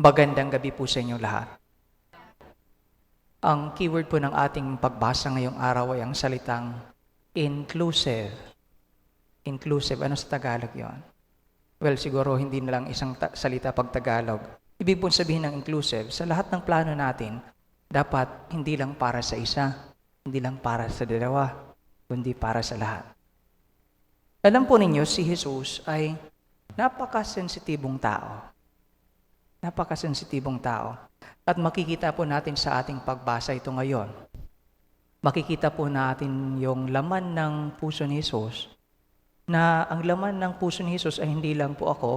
Magandang gabi po sa inyong lahat. Ang keyword po ng ating pagbasa ngayong araw ay ang salitang inclusive. Inclusive, ano sa Tagalog yon? Well, siguro hindi na lang isang salita pag Tagalog. Ibig po sabihin ng inclusive, sa lahat ng plano natin, dapat hindi lang para sa isa, hindi lang para sa dalawa, kundi para sa lahat. Alam po ninyo, si Jesus ay napakasensitibong tao. Napakasensitibong tao. At makikita po natin sa ating pagbasa ito ngayon. Makikita po natin yung laman ng puso ni Jesus, na ang laman ng puso ni Jesus ay hindi lang po ako,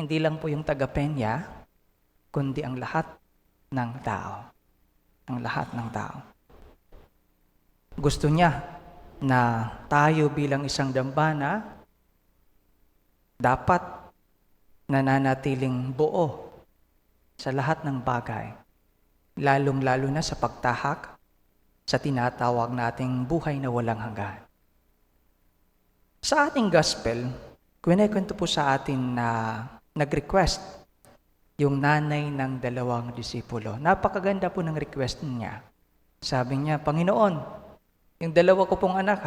hindi lang po yung taga-Penya, kundi ang lahat ng tao. Ang lahat ng tao. Gusto niya na tayo bilang isang dambana, dapat nananatiling buo sa lahat ng bagay, lalong-lalo na sa pagtahak sa tinatawag nating buhay na walang hanggan. Sa ating gospel, kwento po sa atin na nag-request yung nanay ng dalawang disipulo. Napakaganda po ng request niya. Sabi niya, Panginoon, yung dalawa ko pong anak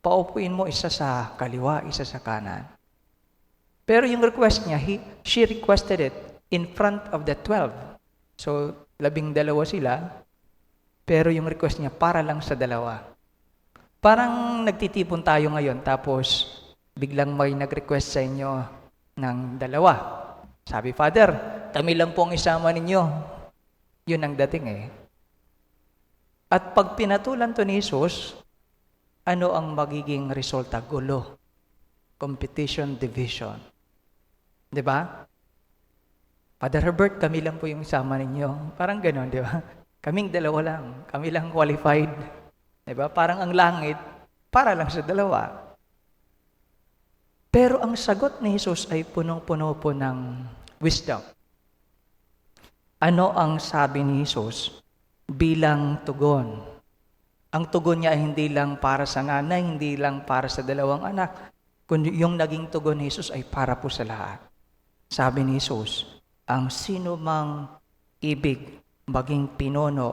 paupuin mo isa sa kaliwa, isa sa kanan. Pero yung request niya, she requested it in front of the 12. So, 12 sila, pero yung request niya para lang sa dalawa. Parang nagtitipon tayo ngayon, tapos biglang may nag-request sa inyo ng dalawa. Sabi, Father, kami lang po ang isama ninyo. Yun ang dating At pag pinatulan to ni Jesus, ano ang magiging resulta? Gulo. Competition, division. 'Di ba? Father Herbert, kami lang po yung isama ninyo. Parang gano'n, di ba? Kaming dalawa lang. Kami lang qualified. Di ba? Parang ang langit, para lang sa dalawa. Pero ang sagot ni Jesus ay punong-puno po ng wisdom. Ano ang sabi ni Jesus bilang tugon? Ang tugon niya ay hindi lang para sa nanay, hindi lang para sa dalawang anak, kundi yung naging tugon ni Jesus ay para po sa lahat. Sabi ni Jesus, ang sino mang ibig maging pinuno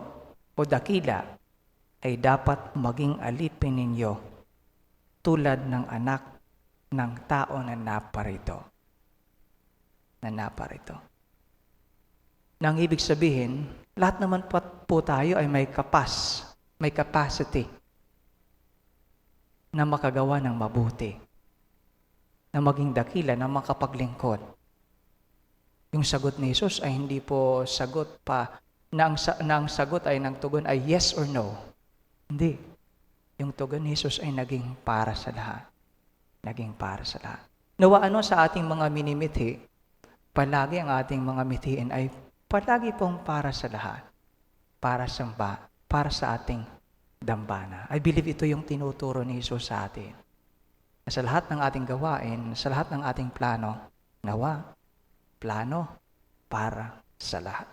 o dakila ay dapat maging alipin ninyo tulad ng anak ng tao na naparito. Nang ibig sabihin, lahat naman po tayo ay may capacity na makagawa ng mabuti, na maging dakila, na makapaglingkod. Yung sagot ni Jesus ay hindi po sagot pa, na ang sagot ay ng tugon ay yes or no. Hindi. Yung tugon ni Jesus ay naging para sa lahat. Naging para sa lahat. Nawa sa ating mga minimithi, palagi ang ating mga mithiin ay palagi pong para sa lahat. Para sa ating dambana. I believe ito yung tinuturo ni Jesus sa atin. Sa lahat ng ating gawain, sa lahat ng ating plano, nawa, plano para sa lahat.